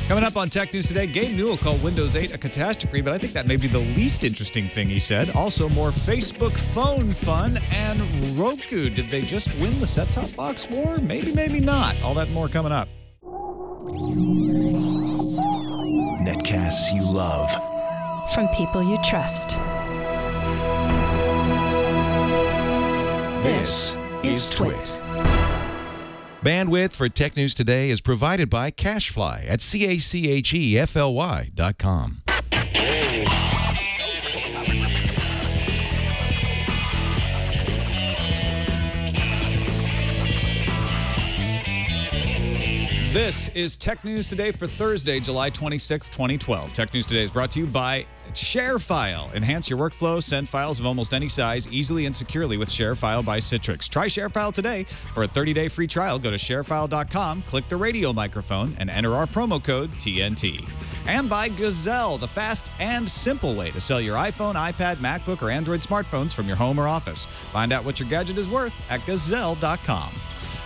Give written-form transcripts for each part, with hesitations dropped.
Coming up on Tech News Today, Gabe Newell called Windows 8 a catastrophe, but I think that may be the least interesting thing he said. Also, more Facebook phone fun and Roku. Did they just win the set-top box war? Maybe, maybe not. All that and more coming up. Netcasts you love. From people you trust. This is TWiT. Bandwidth for Tech News Today is provided by Cachefly at CACHEFLY.com. This is Tech News Today for Thursday, July 26th, 2012. Tech News Today is brought to you by ShareFile. Enhance your workflow. Send files of almost any size easily and securely with ShareFile by Citrix. Try ShareFile today. For a 30-day free trial, go to sharefile.com, click the radio microphone, and enter our promo code TNT. And by Gazelle, the fast and simple way to sell your iPhone, iPad, MacBook, or Android smartphones from your home or office. Find out what your gadget is worth at gazelle.com.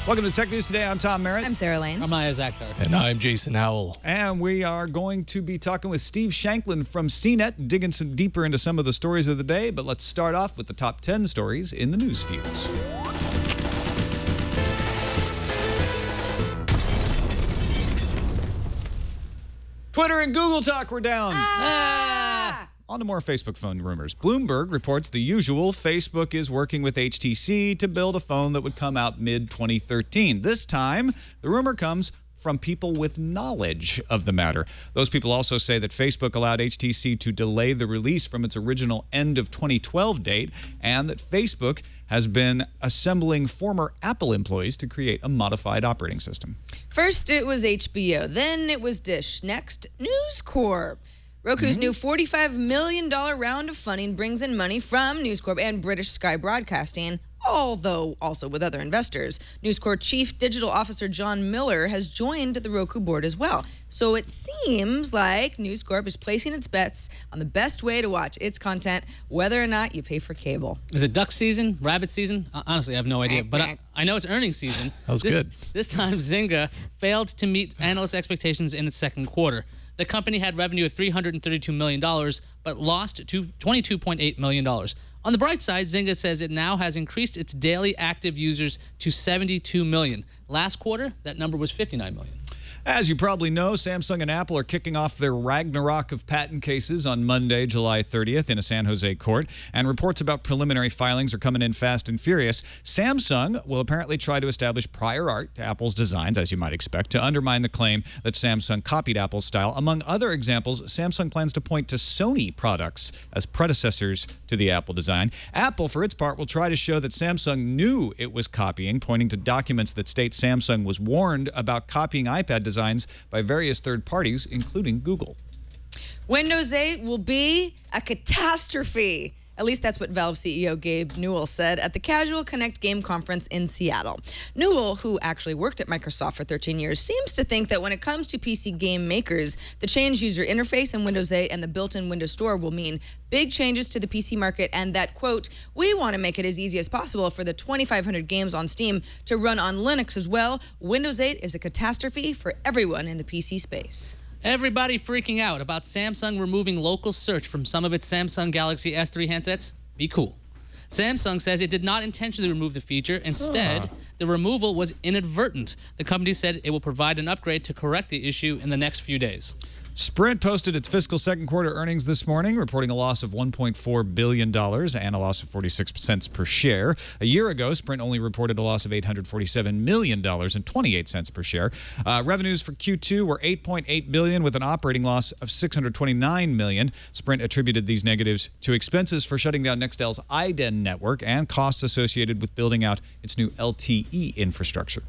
Welcome to Tech News Today. I'm Tom Merritt. I'm Sarah Lane. I'm Iyaz Akhtar. And I'm Jason Howell. And we are going to be talking with Steve Shankland from CNET, digging some deeper into some of the stories of the day. But let's start off with the top 10 stories in the news feeds. Twitter and Google talk were down. On to more Facebook phone rumors. Bloomberg reports the usual. Facebook is working with HTC to build a phone that would come out mid-2013. This time, the rumor comes from people with knowledge of the matter. Those people also say that Facebook allowed HTC to delay the release from its original end of 2012 date, and that Facebook has been assembling former Apple employees to create a modified operating system. First, it was HBO. Then it was Dish. Next, News Corp. Roku's new $45 million round of funding brings in money from News Corp and British Sky Broadcasting, although also with other investors. News Corp Chief Digital Officer John Miller has joined the Roku board as well. So it seems like News Corp is placing its bets on the best way to watch its content, whether or not you pay for cable. Is it duck season? Rabbit season? Honestly, I have no idea. But I know it's earnings season. That was good. This time, Zynga failed to meet analyst expectations in its second quarter. The company had revenue of $332 million, but lost to $22.8 million. On the bright side, Zynga says it now has increased its daily active users to 72 million. Last quarter, that number was 59 million. As you probably know, Samsung and Apple are kicking off their Ragnarok of patent cases on Monday, July 30th in a San Jose court, and reports about preliminary filings are coming in fast and furious. Samsung will apparently try to establish prior art to Apple's designs, as you might expect, to undermine the claim that Samsung copied Apple's style. Among other examples, Samsung plans to point to Sony products as predecessors to the Apple design. Apple, for its part, will try to show that Samsung knew it was copying, pointing to documents that state Samsung was warned about copying iPad designs by various third parties, including Google. Windows 8 will be a catastrophe. At least that's what Valve CEO Gabe Newell said at the Casual Connect Game Conference in Seattle. Newell, who actually worked at Microsoft for 13 years, seems to think that when it comes to PC game makers, the changed user interface in Windows 8 and the built-in Windows Store will mean big changes to the PC market, and that, quote, we want to make it as easy as possible for the 2,500 games on Steam to run on Linux as well. Windows 8 is a catastrophe for everyone in the PC space. Everybody freaking out about Samsung removing local search from some of its Samsung Galaxy S3 handsets? Be cool. Samsung says it did not intentionally remove the feature. Instead, the removal was inadvertent. The company said it will provide an upgrade to correct the issue in the next few days. Sprint posted its fiscal second quarter earnings this morning, reporting a loss of $1.4 billion and a loss of 46 cents per share. A year ago, Sprint only reported a loss of $847 million and 28 cents per share. Revenues for Q2 were $8.8 billion with an operating loss of $629 million. Sprint attributed these negatives to expenses for shutting down Nextel's IDEN network and costs associated with building out its new LTE infrastructure.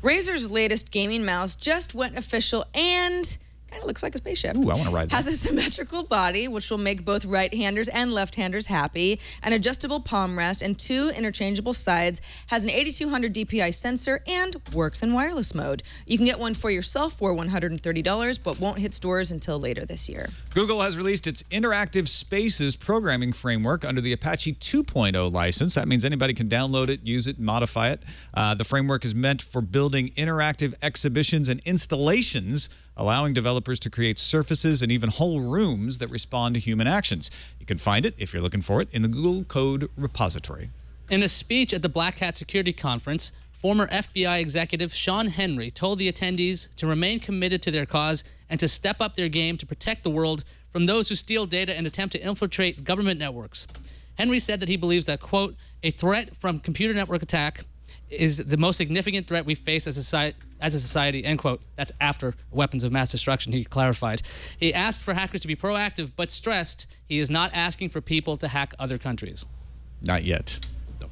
Razer's latest gaming mouse just went official and kind of looks like a spaceship. Ooh, I want to ride that. Has a symmetrical body, which will make both right-handers and left-handers happy, an adjustable palm rest, and 2 interchangeable sides, has an 8200 DPI sensor, and works in wireless mode. You can get one for yourself for $130, but won't hit stores until later this year. Google has released its Interactive Spaces programming framework under the Apache 2.0 license. That means anybody can download it, use it, modify it. The framework is meant for building interactive exhibitions and installations allowing developers to create surfaces and even whole rooms that respond to human actions. You can find it, if you're looking for it, in the Google Code repository. In a speech at the Black Hat Security Conference, former FBI executive Sean Henry told the attendees to remain committed to their cause and to step up their game to protect the world from those who steal data and attempt to infiltrate government networks. Henry said that he believes that, quote, a threat from computer network attack is the most significant threat we face as a society, end quote. That's after weapons of mass destruction, he clarified. He asked for hackers to be proactive, but stressed he is not asking for people to hack other countries. Not yet.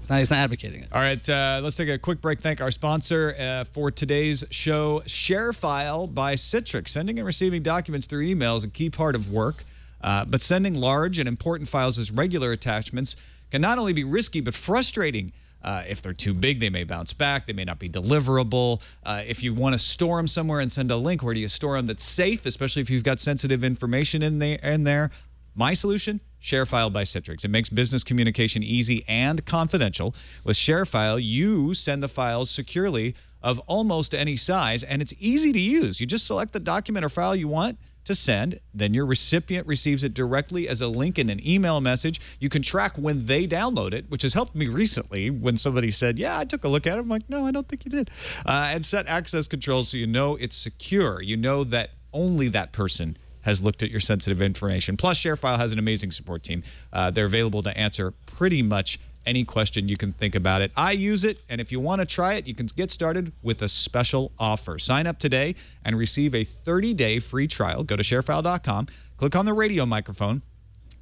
No, he's not advocating it. All right, let's take a quick break. Thank our sponsor for today's show, ShareFile by Citrix. Sending and receiving documents through email is a key part of work, but sending large and important files as regular attachments can not only be risky, but frustrating. If they're too big, they may bounce back. They may not be deliverable. If you want to store them somewhere and send a link, where do you store them that's safe, especially if you've got sensitive information in there? My solution? ShareFile by Citrix. It makes business communication easy and confidential. With ShareFile, you send the files securely of almost any size, and it's easy to use. You just select the document or file you want to send, then your recipient receives it directly as a link in an email message. You can track when they download it, which has helped me recently when somebody said, yeah, I took a look at it. I'm like, no, I don't think you did. And set access controls so you know it's secure. You know that only that person has looked at your sensitive information. Plus, ShareFile has an amazing support team. They're available to answer pretty much any question you can think about it. I use it, and if you want to try it, you can get started with a special offer. Sign up today and receive a 30-day free trial. Go to sharefile.com, click on the radio microphone,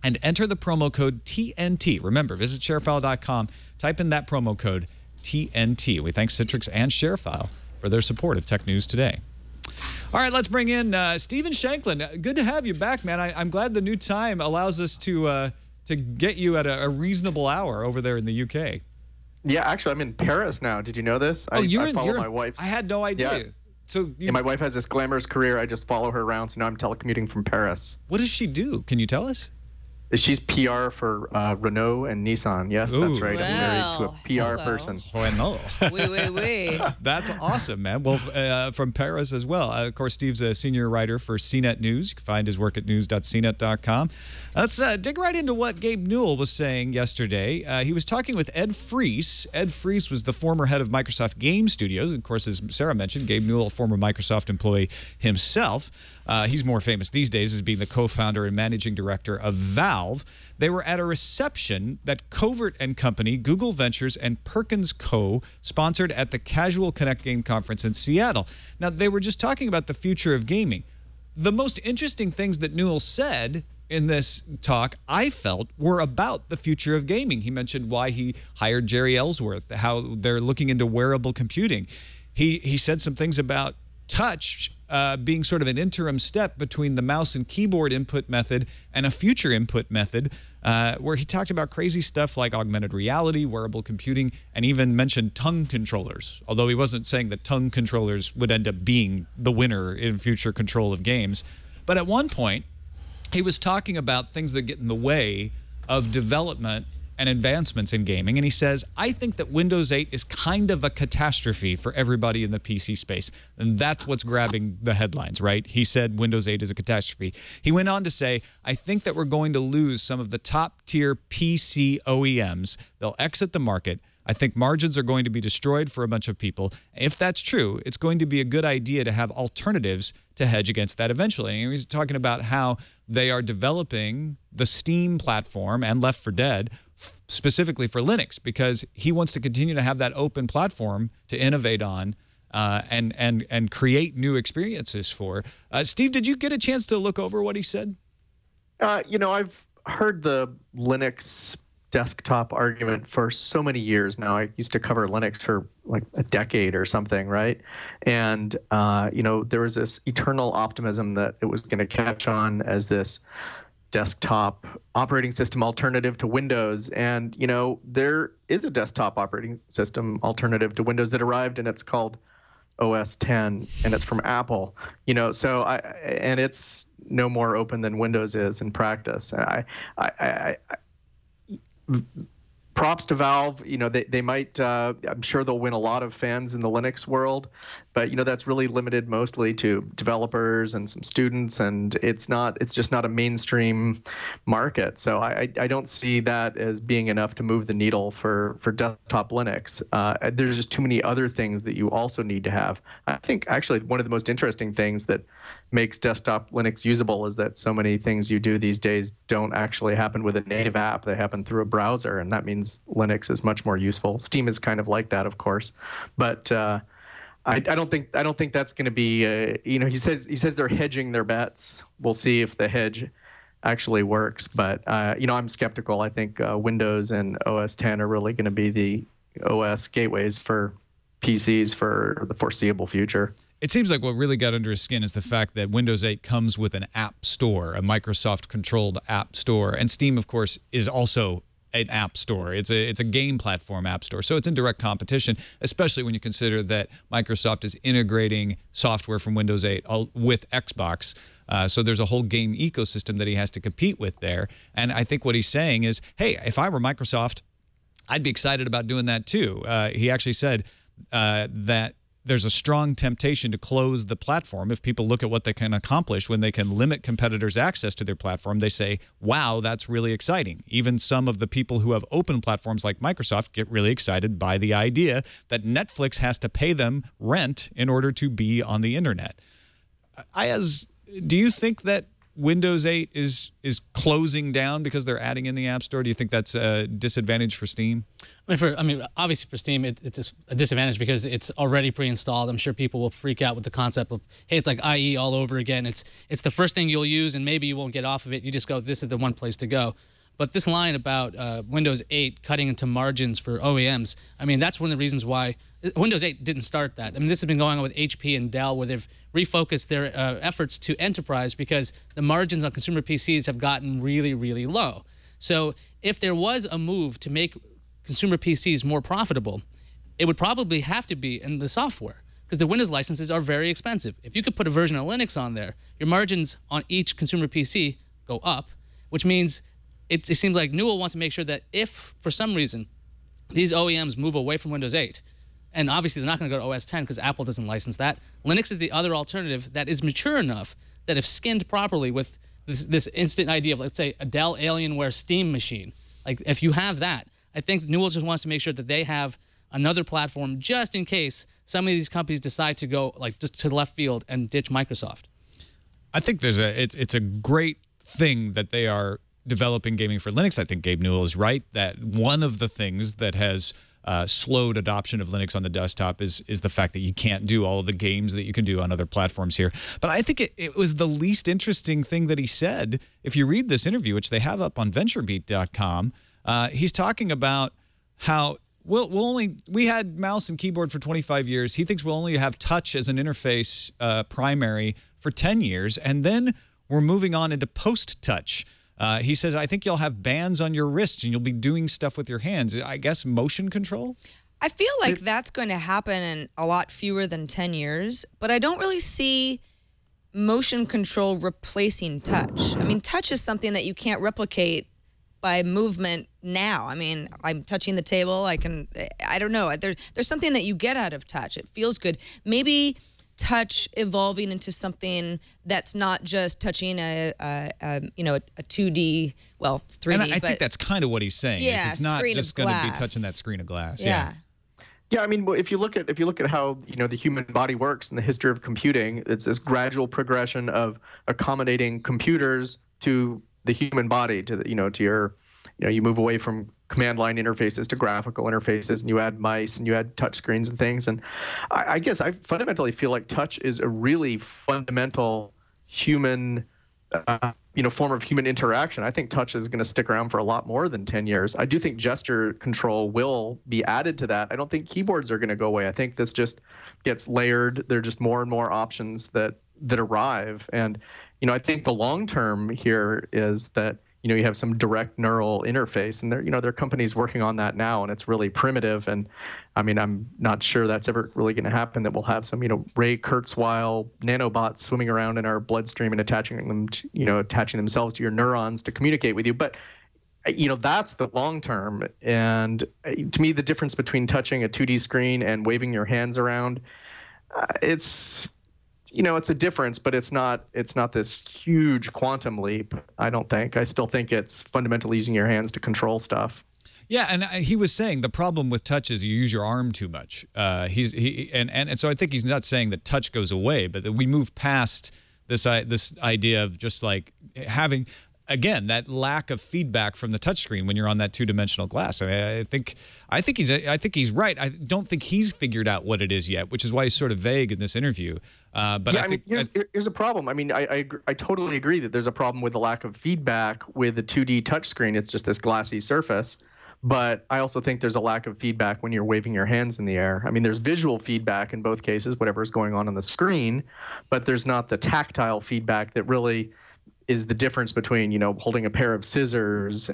and enter the promo code TNT. Remember, visit sharefile.com, type in that promo code TNT. We thank Citrix and ShareFile for their support of Tech News Today. All right, let's bring in Stephen Shankland. Good to have you back, man. I'm glad the new time allows us to get you at a reasonable hour over there in the UK. Yeah, actually, I'm in Paris now. Did you know this? Oh, I follow my wife. I had no idea. Yeah. So my wife has this glamorous career. I just follow her around, so now I'm telecommuting from Paris. What does she do? Can you tell us? She's PR for Renault and Nissan. Yes, that's right. I'm married to a PR person. Bueno. Oui. That's awesome, man. Well, from Paris as well. Of course, Steve's a senior writer for CNET News. You can find his work at news.cnet.com. Let's dig right into what Gabe Newell was saying yesterday. He was talking with Ed Fries. Ed Fries was the former head of Microsoft Game Studios. Of course, as Sarah mentioned, Gabe Newell, a former Microsoft employee himself. He's more famous these days as being the co-founder and managing director of Valve. They were at a reception that Covert & Company, Google Ventures, and Perkins Co. sponsored at the Casual Connect Game Conference in Seattle. Now, they were just talking about the future of gaming. The most interesting things that Newell said in this talk, I felt, were about the future of gaming. He mentioned why he hired Jerry Ellsworth, how they're looking into wearable computing. He said some things about touch being sort of an interim step between the mouse and keyboard input method and a future input method, where he talked about crazy stuff like augmented reality, wearable computing, and even mentioned tongue controllers, although he wasn't saying that tongue controllers would end up being the winner in future control of games. But at one point, he was talking about things that get in the way of development and advancements in gaming, and he says, I think that Windows 8 is kind of a catastrophe for everybody in the PC space, and that's what's grabbing the headlines, right? He said Windows 8 is a catastrophe. He went on to say, I think that we're going to lose some of the top-tier PC OEMs. They'll exit the market. I think margins are going to be destroyed for a bunch of people. If that's true, it's going to be a good idea to have alternatives to hedge against that eventually. And he's talking about how they are developing the Steam platform and Left 4 Dead specifically for Linux, because he wants to continue to have that open platform to innovate on and create new experiences for. Steve, did you get a chance to look over what he said? You know, I've heard the Linux desktop argument for so many years now. I used to cover Linux for like a decade or something, right? And, you know, there was this eternal optimism that it was going to catch on as this desktop operating system alternative to Windows. And, you know, there is a desktop operating system alternative to Windows that arrived, and it's called OS 10, and it's from Apple. You know, so and it's no more open than Windows is in practice. props to Valve. You know, they might, I'm sure they'll win a lot of fans in the Linux world, but you know, that's really limited mostly to developers and some students, and it's just not a mainstream market. So I don't see that as being enough to move the needle for desktop Linux. There's just too many other things that you also need to have. I think actually one of the most interesting things that makes desktop Linux usable is that so many things you do these days don't actually happen with a native app. They happen through a browser, and that means Linux is much more useful. Steam is kind of like that, of course, but I don't think that's going to be. You know, he says they're hedging their bets. We'll see if the hedge actually works, but you know, I'm skeptical. I think Windows and OS 10 are really going to be the OS gateways for PCs for the foreseeable future. It seems like what really got under his skin is the fact that Windows 8 comes with an app store, a Microsoft-controlled app store, and Steam, of course, is also an app store. It's a game platform app store, so it's in direct competition, especially when you consider that Microsoft is integrating software from Windows 8 with Xbox. So there's a whole game ecosystem that he has to compete with there. And I think what he's saying is, hey, if I were Microsoft, I'd be excited about doing that too. He actually said that there's a strong temptation to close the platform. If people look at what they can accomplish when they can limit competitors' access to their platform, they say, wow, that's really exciting. Even some of the people who have open platforms like Microsoft get really excited by the idea that Netflix has to pay them rent in order to be on the internet. Iyaz, do you think that Windows 8 is closing down because they're adding in the App Store? Do you think that's a disadvantage for Steam? I mean, obviously for Steam, it's a disadvantage because it's already pre-installed. I'm sure people will freak out with the concept of, hey, it's like IE all over again. It's the first thing you'll use, and maybe you won't get off of it. You just go, this is the one place to go. But this line about Windows 8 cutting into margins for OEMs, I mean, that's one of the reasons why Windows 8 didn't start that. I mean, this has been going on with HP and Dell, where they've refocused their efforts to enterprise because the margins on consumer PCs have gotten really, really low. So if there was a move to make consumer PCs more profitable, it would probably have to be in the software, because the Windows licenses are very expensive. If you could put a version of Linux on there, your margins on each consumer PC go up, which means it seems like Newell wants to make sure that if, for some reason, these OEMs move away from Windows 8, and obviously they're not going to go to OS 10 because Apple doesn't license that, Linux is the other alternative that is mature enough that if skinned properly with this instant idea of, let's say, a Dell Alienware Steam machine, like if you have that, I think Newell just wants to make sure that they have another platform just in case some of these companies decide to go like just to left field and ditch Microsoft. I think it's a great thing that they are developing gaming for Linux. I think Gabe Newell is right that one of the things that has slowed adoption of Linux on the desktop is the fact that you can't do all of the games that you can do on other platforms here. But I think it was the least interesting thing that he said. If you read this interview, which they have up on VentureBeat.com, he's talking about how we had mouse and keyboard for 25 years. He thinks we'll only have touch as an interface primary for 10 years, and then we're moving on into post-touch. He says, I think you'll have bands on your wrists and you'll be doing stuff with your hands. I guess motion control? I feel like that's going to happen in a lot fewer than 10 years, but I don't really see motion control replacing touch. I mean, touch is something that you can't replicate by movement now. I mean, I'm touching the table. I don't know. There's something that you get out of touch. It feels good. Maybe touch evolving into something that's not just touching a 2D, well, it's 3D. And I think that's kind of what he's saying. Yeah, it's not just going to be touching that screen of glass. Yeah. Yeah, I mean, if you look at how the human body works in the history of computing, it's this gradual progression of accommodating computers to the human body, to your, you move away from command line interfaces to graphical interfaces, and you add mice and you add touch screens and things. And I guess I fundamentally feel like touch is a really fundamental human, form of human interaction. I think touch is going to stick around for a lot more than 10 years. I do think gesture control will be added to that. I don't think keyboards are going to go away. I think this just gets layered. There are just more and more options that arrive. And, I think the long term here is that, you have some direct neural interface, and there are companies working on that now, and it's really primitive. And I mean, I'm not sure that's ever really going to happen, that we'll have some, Ray Kurzweil nanobots swimming around in our bloodstream and attaching themselves to your neurons to communicate with you. But that's the long term. And to me, the difference between touching a 2D screen and waving your hands around, it's a difference, but it's not this huge quantum leap. I don't think. I still think it's fundamentally using your hands to control stuff. Yeah, and he was saying the problem with touch is you use your arm too much. And so I think he's not saying that touch goes away, but that we move past this idea of just like having, again, that lack of feedback from the touchscreen when you're on that two-dimensional glass. I think he's right. I don't think he's figured out what it is yet, which is why he's sort of vague in this interview. But yeah, here's a problem. I mean, I totally agree that there's a problem with the lack of feedback with the 2D touchscreen. It's just this glassy surface. But I also think there's a lack of feedback when you're waving your hands in the air. I mean, there's visual feedback in both cases, whatever's going on the screen, but there's not the tactile feedback that really is the difference between, holding a pair of scissors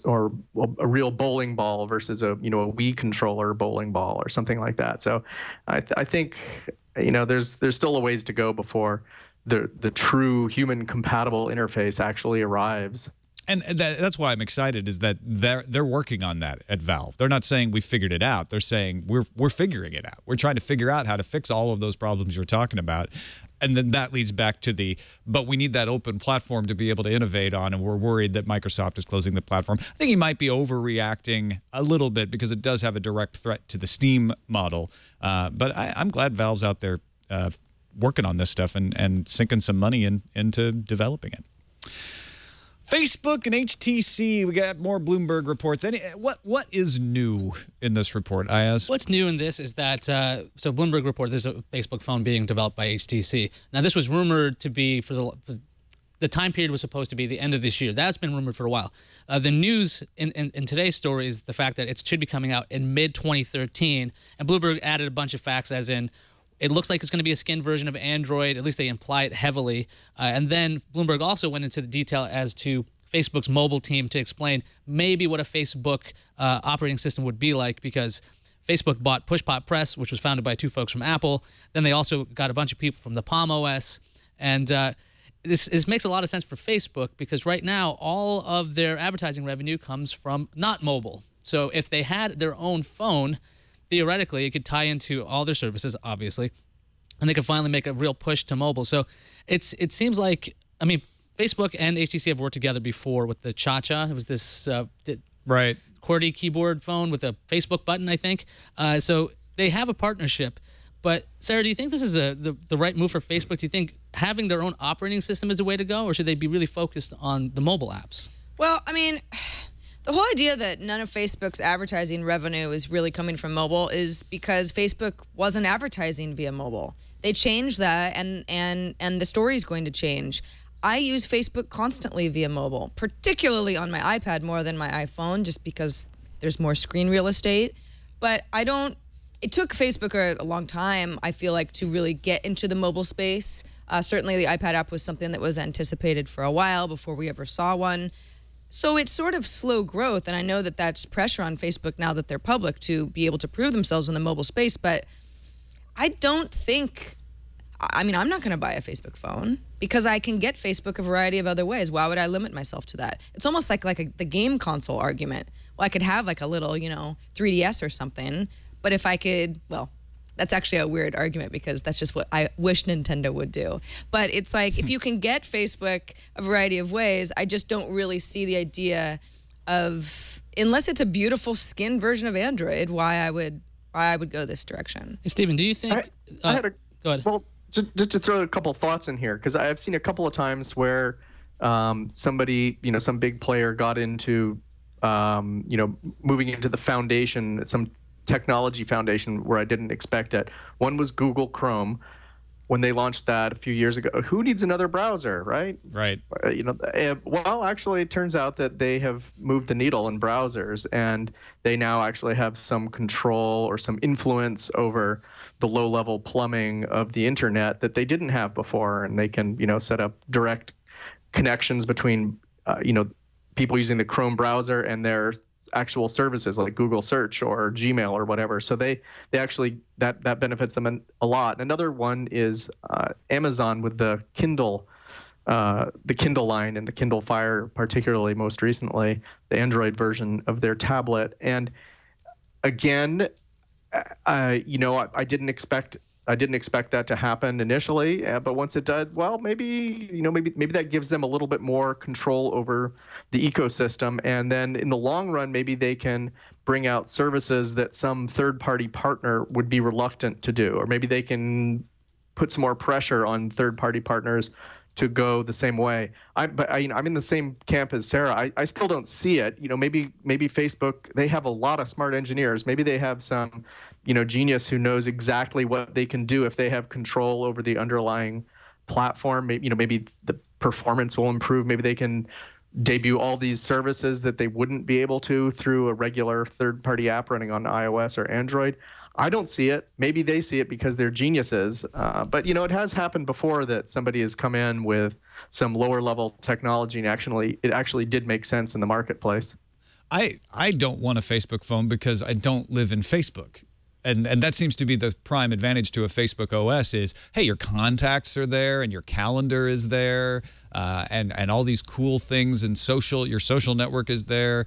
or a real bowling ball versus a Wii controller bowling ball or something like that. So I think, there's still a ways to go before the true human compatible interface actually arrives. And that's why I'm excited, is that they're working on that at Valve. They're not saying we figured it out. They're saying we're figuring it out. We're trying to figure out how to fix all of those problems you're talking about. And then that leads back to but we need that open platform to be able to innovate on, and we're worried that Microsoft is closing the platform. I think he might be overreacting a little bit because it does have a direct threat to the Steam model. But I'm glad Valve's out there working on this stuff and sinking some money into developing it. Facebook and HTC, we got more Bloomberg reports. What is new in this report, Iyaz? What's new in this is that, so Bloomberg report, there's a Facebook phone being developed by HTC. Now, this was rumored to be for the time period was supposed to be the end of this year. That's been rumored for a while. The news in today's story is the fact that it should be coming out in mid-2013, and Bloomberg added a bunch of facts as in, it looks like it's going to be a skinned version of Android. At least they imply it heavily. And then Bloomberg also went into the detail as to Facebook's mobile team to explain maybe what a Facebook operating system would be like, because Facebook bought Pushpop Press, which was founded by two folks from Apple. Then they also got a bunch of people from the Palm OS. And this makes a lot of sense for Facebook, because right now all of their advertising revenue comes from not mobile. So if they had their own phone, theoretically, it could tie into all their services, obviously, and they could finally make a real push to mobile. So it seems like, I mean, Facebook and HTC have worked together before with the Cha-Cha. It was this right QWERTY keyboard phone with a Facebook button, I think. So they have a partnership. But Sarah, do you think this is the right move for Facebook? Do you think having their own operating system is the way to go, or should they be really focused on the mobile apps? Well, I mean, the whole idea that none of Facebook's advertising revenue is really coming from mobile is because Facebook wasn't advertising via mobile. They changed that, and the story is going to change. I use Facebook constantly via mobile, particularly on my iPad more than my iPhone, just because there's more screen real estate. But it took Facebook a long time, I feel like, to really get into the mobile space. Certainly the iPad app was something that was anticipated for a while before we ever saw one. So it's sort of slow growth, and I know that that's pressure on Facebook now that they're public to be able to prove themselves in the mobile space, but I don't think, I mean, I'm not going to buy a Facebook phone because I can get Facebook a variety of other ways. Why would I limit myself to that? It's almost like the game console argument. Well, I could have like a little, 3DS or something, but if I could, well, that's actually a weird argument because that's just what I wish Nintendo would do. But it's like, if you can get Facebook a variety of ways, I just don't really see the idea of, unless it's a beautiful skin version of Android, why I would go this direction. Hey, Stephen, do you think... I had go ahead. Well, just to throw a couple of thoughts in here, because I've seen a couple of times where somebody, some big player got into, moving into the foundation, some technology foundation where I didn't expect it. One was Google Chrome. When they launched that a few years ago, who needs another browser, right? Right. Well, actually, it turns out that they have moved the needle in browsers, and they now actually have some control or some influence over the low-level plumbing of the internet that they didn't have before, and they can, set up direct connections between, people using the Chrome browser and their actual services like Google Search or Gmail or whatever. So they actually, that benefits them a lot. Another one is Amazon with the Kindle the Kindle line and the Kindle Fire, particularly most recently, the Android version of their tablet. And again, I didn't expect that to happen initially, but once it did, well, maybe that gives them a little bit more control over the ecosystem, and then in the long run, maybe they can bring out services that some third-party partner would be reluctant to do, or maybe they can put some more pressure on third-party partners to go the same way. I'm in the same camp as Sarah. I still don't see it. Maybe Facebook, they have a lot of smart engineers. Maybe they have some, genius who knows exactly what they can do if they have control over the underlying platform. Maybe the performance will improve. Maybe they can debut all these services that they wouldn't be able to through a regular third-party app running on iOS or Android. I don't see it. Maybe they see it because they're geniuses. But, it has happened before that somebody has come in with some lower level technology and it actually did make sense in the marketplace. I don't want a Facebook phone because I don't live in Facebook. And that seems to be the prime advantage to a Facebook OS is, hey, your contacts are there and your calendar is there and all these cool things and your social network is there.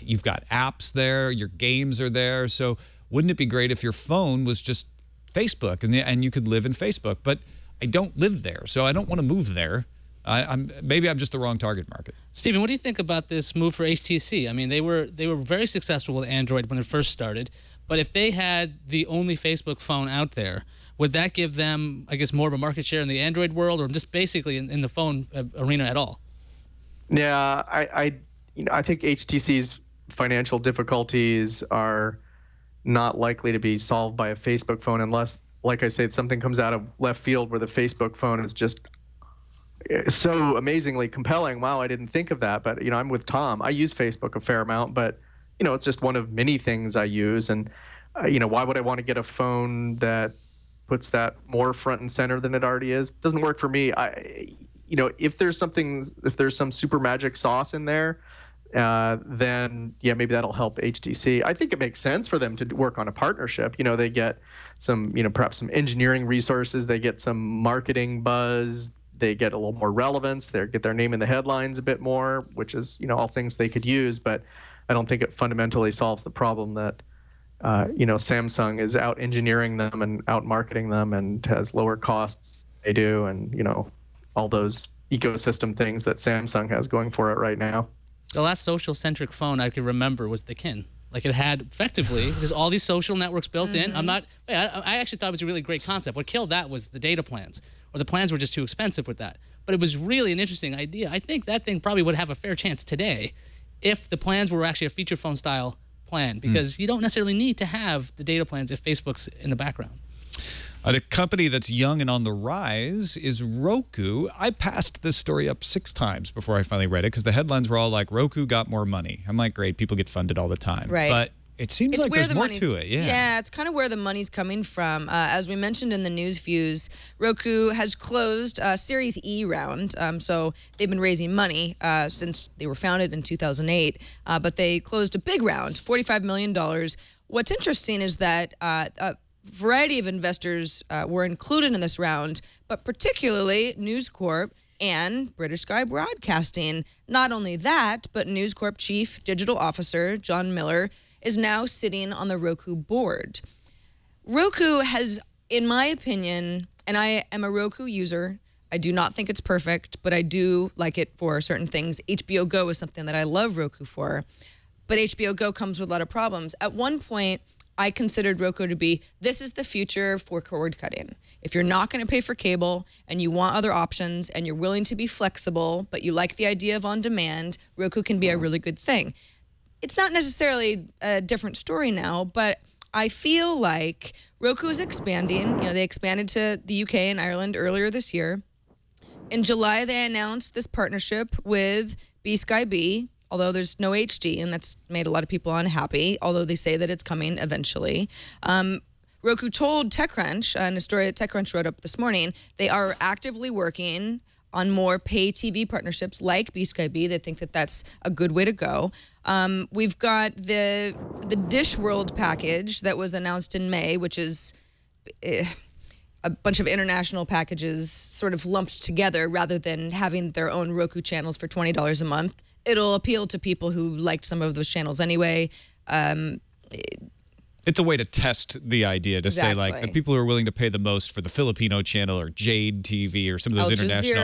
You've got apps there. Your games are there. So wouldn't it be great if your phone was just Facebook and you could live in Facebook? But I don't live there, so I don't want to move there. Maybe I'm just the wrong target market. Stephen, what do you think about this move for HTC? I mean, they were very successful with Android when it first started, but if they had the only Facebook phone out there, would that give them, I guess, more of a market share in the Android world, or just basically in the phone arena at all? Yeah, I think HTC's financial difficulties are not likely to be solved by a Facebook phone unless, like I said, something comes out of left field where the Facebook phone is just so amazingly compelling. Wow, I didn't think of that. But, I'm with Tom. I use Facebook a fair amount, but, it's just one of many things I use. And, why would I want to get a phone that puts that more front and center than it already is? It doesn't work for me. If there's some super magic sauce in there, then yeah, maybe that'll help HTC. I think it makes sense for them to work on a partnership. They get some, perhaps some engineering resources. They get some marketing buzz. They get a little more relevance. They get their name in the headlines a bit more, which is, all things they could use. But I don't think it fundamentally solves the problem that, Samsung is out engineering them and out marketing them and has lower costs they do, and, all those ecosystem things that Samsung has going for it right now. The last social-centric phone I could remember was the Kin. Like, it had effectively, there's all these social networks built in. I actually thought it was a really great concept. What killed that was the data plans, or the plans were just too expensive with that. But it was really an interesting idea. I think that thing probably would have a fair chance today if the plans were actually a feature phone style plan, because you don't necessarily need to have the data plans if Facebook's in the background. A company that's young and on the rise is Roku. I passed this story up 6 times before I finally read it because the headlines were all like, Roku got more money. I'm like, great, people get funded all the time. Right. But it seems like there's more to it. Yeah, it's kind of where the money's coming from. As we mentioned in the news views, Roku has closed a Series E round. So they've been raising money since they were founded in 2008. But they closed a big round, $45 million. What's interesting is that variety of investors were included in this round, but particularly News Corp and British Sky Broadcasting. Not only that, but News Corp Chief Digital Officer John Miller is now sitting on the Roku board. Roku has, in my opinion, and I am a Roku user, I do not think it's perfect, but I do like it for certain things. HBO Go is something that I love Roku for, but HBO Go comes with a lot of problems. At one point, I considered Roku to be, this is the future for cord cutting. If you're not going to pay for cable and you want other options and you're willing to be flexible, but you like the idea of on demand, Roku can be a really good thing. It's not necessarily a different story now, but I feel like Roku is expanding. They expanded to the UK and Ireland earlier this year. In July, they announced this partnership with B-Sky-B, although there's no HD, and that's made a lot of people unhappy, although they say that it's coming eventually. Roku told TechCrunch, in a story that TechCrunch wrote up this morning, they are actively working on more pay TV partnerships like B-Sky-B. They think that that's a good way to go. We've got the Dish World package that was announced in May, which is... a bunch of international packages sort of lumped together rather than having their own Roku channels for $20 a month. It'll appeal to people who liked some of those channels anyway. It's a way to test the idea to say, like, the people who are willing to pay the most for the Filipino channel or Jade TV or some of those Al international,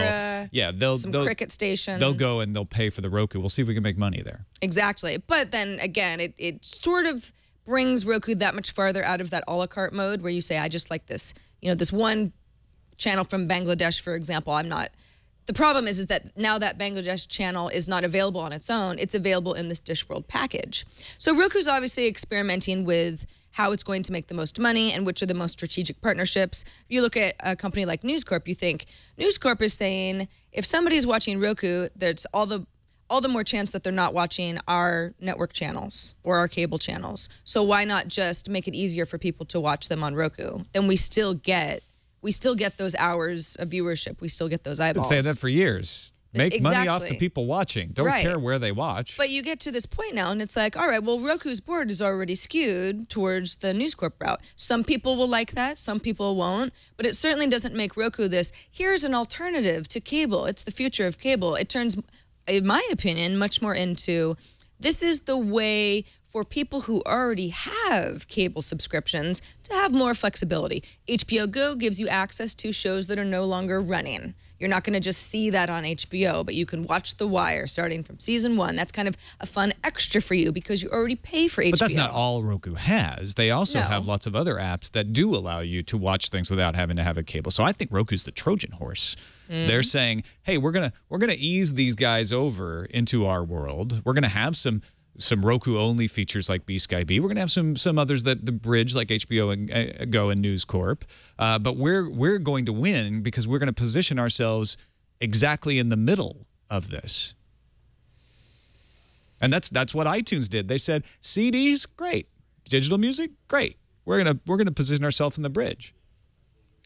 Jazeera, some cricket stations. They'll go and they'll pay for the Roku. We'll see if we can make money there. Exactly. But then again, it sort of brings Roku that much farther out of that a la carte mode where you say, I just like this, this one channel from Bangladesh, for example. The problem is that now that Bangladesh channel is not available on its own, it's available in this Dish World package. So Roku's obviously experimenting with how it's going to make the most money and which are the most strategic partnerships. If you look at a company like News Corp, you think News Corp is saying, if somebody's watching Roku, there's all the more chance that they're not watching our network channels or our cable channels. So why not just make it easier for people to watch them on Roku? Then we still get those hours of viewership. We still get those eyeballs. Been saying that for years. Make money off the people watching. Don't care where they watch. But you get to this point now, and it's like, all right, well, Roku's board is already skewed towards the News Corp route. Some people will like that. Some people won't. But it certainly doesn't make Roku this, here's an alternative to cable. It's the future of cable. It turns, in my opinion, much more into, this is the way for people who already have cable subscriptions to have more flexibility. HBO Go gives you access to shows that are no longer running. You're not going to just see that on HBO, but you can watch The Wire starting from season 1. That's kind of a fun extra for you because you already pay for HBO. But that's not all Roku has. They also have lots of other apps that do allow you to watch things without having to have a cable. So I think Roku's the Trojan horse. They're saying, hey, we're gonna ease these guys over into our world. We're gonna have some Roku-only features like B-Sky-B. We're going to have some others that the bridge like HBO and Go and News Corp. But we're going to win because we're going to position ourselves exactly in the middle of this. And that's what iTunes did. They said CDs, great. Digital music, great. We're gonna position ourselves in the bridge.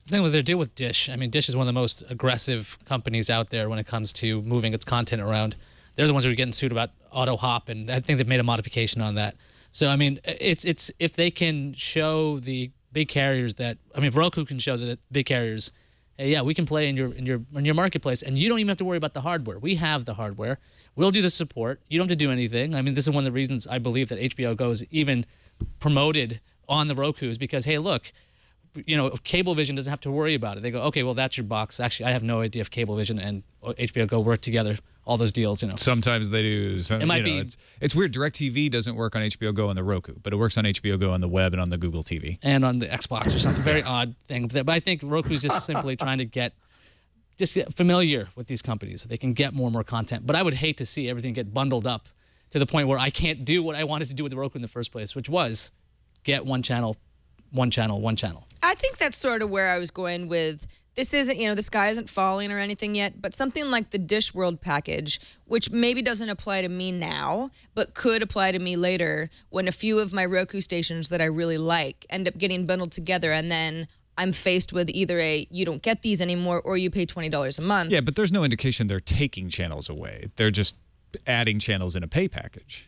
The thing with their deal with Dish, I mean, Dish is one of the most aggressive companies out there when it comes to moving its content around. They're the ones who are getting sued about auto hop, and I think they've made a modification on that. So I mean, it's if they can show the big carriers that, I mean, if Roku can show the big carriers, hey, yeah, we can play in your marketplace, and you don't even have to worry about the hardware. We have the hardware. We'll do the support. You don't have to do anything. I mean, this is one of the reasons I believe that HBO Go is even promoted on the Roku is because, hey, look, Cablevision doesn't have to worry about it. They go, okay, well, that's your box. Actually, I have no idea if Cablevision and HBO Go work together. All those deals, Sometimes they do. It might be. It's weird. DirecTV doesn't work on HBO Go on the Roku, but it works on HBO Go on the web and on the Google TV. And on the Xbox or something. Very odd thing. But I think Roku's just simply trying to get familiar with these companies so they can get more and more content. But I would hate to see everything get bundled up to the point where I can't do what I wanted to do with the Roku in the first place, which was get one channel, one channel, one channel. I think that's sort of where I was going with. This isn't, the sky isn't falling or anything yet, but something like the Dish World package, which maybe doesn't apply to me now, but could apply to me later when a few of my Roku stations that I really like end up getting bundled together, and then I'm faced with either you don't get these anymore or you pay $20 a month. Yeah, but there's no indication they're taking channels away. They're just adding channels in a pay package.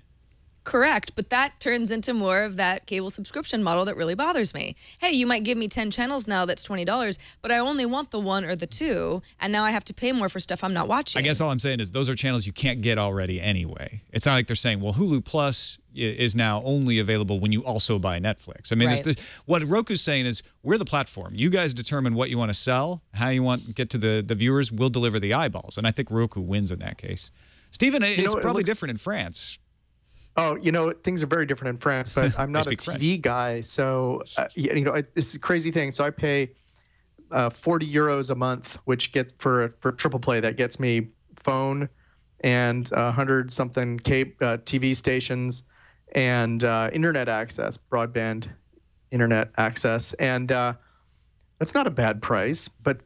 Correct, but that turns into more of that cable subscription model that really bothers me. Hey, you might give me 10 channels now that's $20, but I only want the 1 or the 2, and now I have to pay more for stuff I'm not watching. I guess all I'm saying is those are channels you can't get already anyway. It's not like they're saying, well, Hulu Plus is now only available when you also buy Netflix. I mean, what Roku's saying is we're the platform. You guys determine what you want to sell, how you want to get to the viewers. We'll deliver the eyeballs, and I think Roku wins in that case. Stephen, it's probably different in France. Oh, things are very different in France, but I'm not a TV guy. So, this is a crazy thing. So I pay 40 euros a month, which gets for triple play, that gets me phone and 100-something TV stations and internet access, broadband internet access. And that's not a bad price. But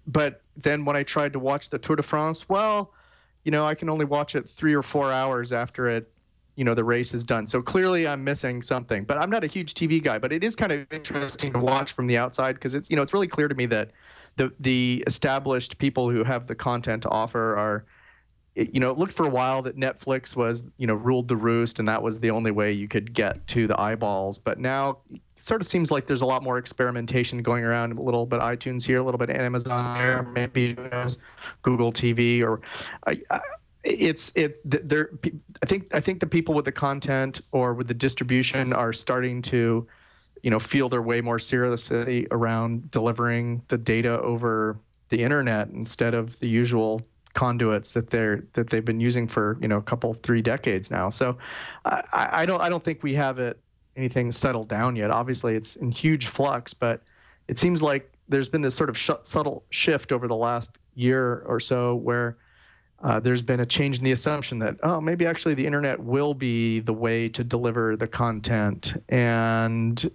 then when I tried to watch the Tour de France, well, I can only watch it 3 or 4 hours after the race is done. So clearly I'm missing something, but I'm not a huge TV guy, but it is kind of interesting to watch from the outside because it's really clear to me that the established people who have the content to offer are it looked for a while that Netflix was, ruled the roost, and that was the only way you could get to the eyeballs. But now it sort of seems like there's a lot more experimentation going around. A little bit iTunes here, a little bit Amazon there, maybe Google TV, or I think the people with the content or with the distribution are starting to, feel their way more seriously around delivering the data over the internet instead of the usual conduits that they've been using for a couple 3 decades now. So I don't think we have anything settled down yet. Obviously it's in huge flux, but it seems like there's been this sort of subtle shift over the last year or so where there's been a change in the assumption that maybe actually the internet will be the way to deliver the content, and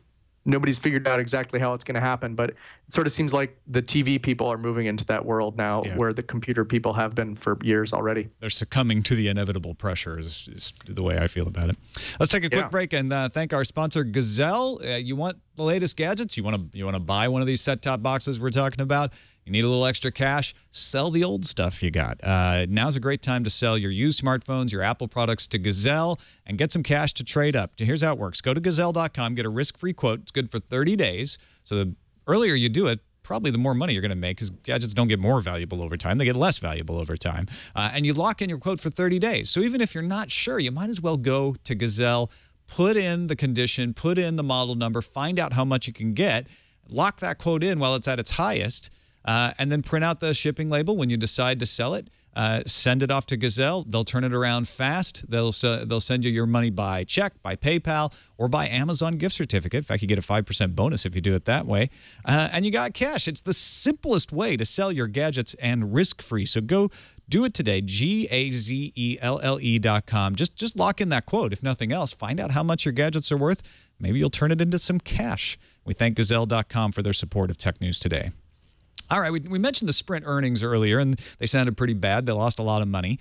nobody's figured out exactly how it's going to happen, but it sort of seems like the TV people are moving into that world now, where the computer people have been for years already. They're succumbing to the inevitable pressure is the way I feel about it. Let's take a quick break and thank our sponsor, Gazelle. You want the latest gadgets? You want to buy one of these set-top boxes we're talking about? You need a little extra cash? Sell the old stuff you got. Now's a great time to sell your used smartphones, your Apple products to Gazelle, and get some cash to trade up. Here's how it works. Go to Gazelle.com, get a risk-free quote. It's good for 30 days. So the earlier you do it, probably the more money you're going to make, because gadgets don't get more valuable over time. They get less valuable over time. And you lock in your quote for 30 days. So even if you're not sure, you might as well go to Gazelle, put in the condition, put in the model number, find out how much you can get, lock that quote in while it's at its highest, and then print out the shipping label when you decide to sell it. Send it off to Gazelle. They'll turn it around fast. They'll send you your money by check, by PayPal, or by Amazon gift certificate. In fact, you get a 5% bonus if you do it that way. And you got cash. It's the simplest way to sell your gadgets and risk-free. So go do it today, Gazelle.com. Just lock in that quote, if nothing else. Find out how much your gadgets are worth. Maybe you'll turn it into some cash. We thank Gazelle.com for their support of Tech News Today. All right, we mentioned the Sprint earnings earlier, and they sounded pretty bad. They lost a lot of money.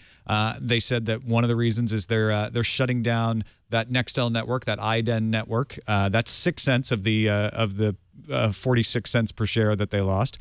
They said that one of the reasons is they're shutting down that Nextel network, that IDEN network. That's 6 cents of the 46 cents per share that they lost.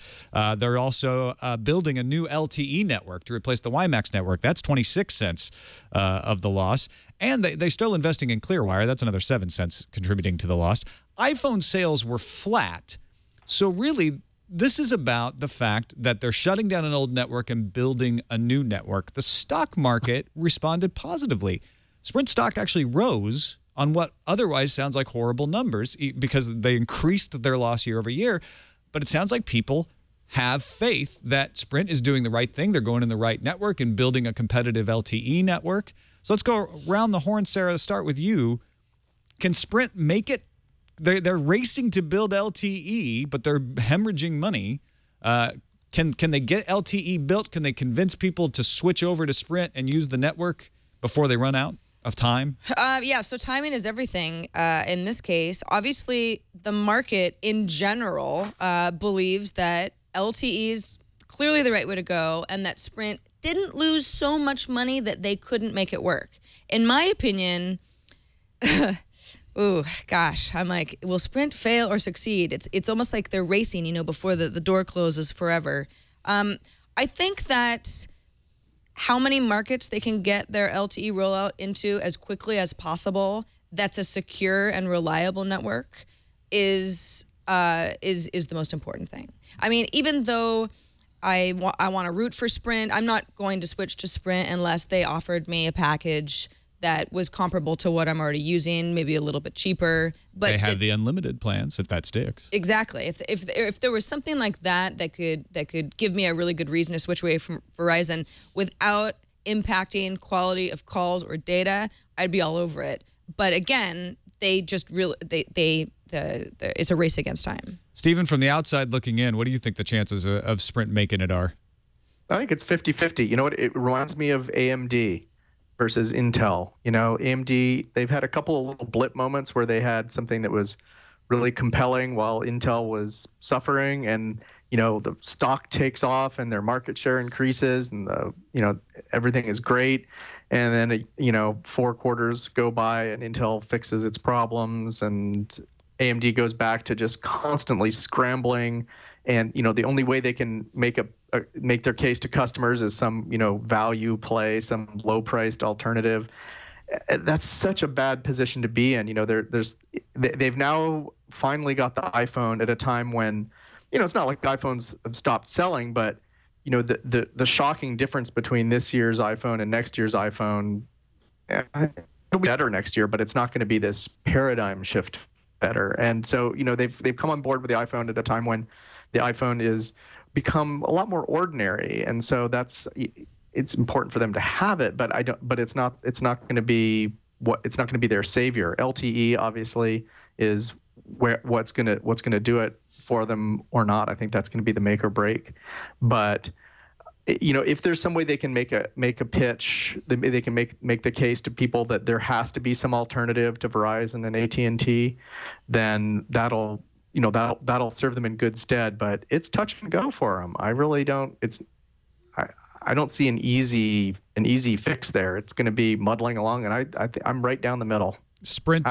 They're also building a new LTE network to replace the WiMAX network. That's 26 cents of the loss. And they're still investing in Clearwire. That's another 7 cents contributing to the loss. iPhone sales were flat. So really, this is about the fact that they're shutting down an old network and building a new network. The stock market responded positively. Sprint stock actually rose on what otherwise sounds like horrible numbers because they increased their loss year over year. But it sounds like people have faith that Sprint is doing the right thing. They're going in the right network and building a competitive LTE network. So let's go around the horn, Sarah. Let's start with you. Can Sprint make it? They're racing to build LTE, but they're hemorrhaging money. Can they get LTE built? Can they convince people to switch over to Sprint and use the network before they run out of time? Yeah, so timing is everything in this case. Obviously, the market in general believes that LTE is clearly the right way to go and that Sprint didn't lose so much money that they couldn't make it work. In my opinion... Ooh, gosh, I'm like, will Sprint fail or succeed? It's almost like they're racing, before the door closes forever. I think that how many markets they can get their LTE rollout into as quickly as possible, that's a secure and reliable network, is the most important thing. I mean, even though I want to root for Sprint, I'm not going to switch to Sprint unless they offered me a package that was comparable to what I'm already using, maybe a little bit cheaper. But they have the unlimited plans if that sticks. Exactly. If there was something like that could give me a really good reason to switch away from Verizon without impacting quality of calls or data, I'd be all over it. But again, they just really it's a race against time. Stephen, from the outside looking in, what do you think the chances of Sprint making it are? I think it's 50-50. You know what? It reminds me of AMD versus Intel. AMD, they've had a couple of little blip moments where they had something that was really compelling while Intel was suffering, and the stock takes off and their market share increases and everything is great. And then 4 quarters go by and Intel fixes its problems and AMD goes back to just constantly scrambling and the only way they can make their case to customers is some value play, some low-priced alternative. That's such a bad position to be in. They've now finally got the iPhone at a time when it's not like iPhones have stopped selling, but the shocking difference between this year's iPhone and next year's iPhone, it'll be better next year, but it's not going to be this paradigm shift better. And so they've come on board with the iPhone at a time when the iPhone is become a lot more ordinary, and so it's important for them to have it, but it's not going to be their savior. LTE obviously is what's going to do it for them or not. I think that's going to be the make or break. But if there's some way they can make a pitch, they can make the case to people that there has to be some alternative to Verizon and AT&T, then that'll serve them in good stead. But it's touch and go for them. I really don't. I don't see an easy fix there. It's going to be muddling along, and I'm right down the middle. Sprint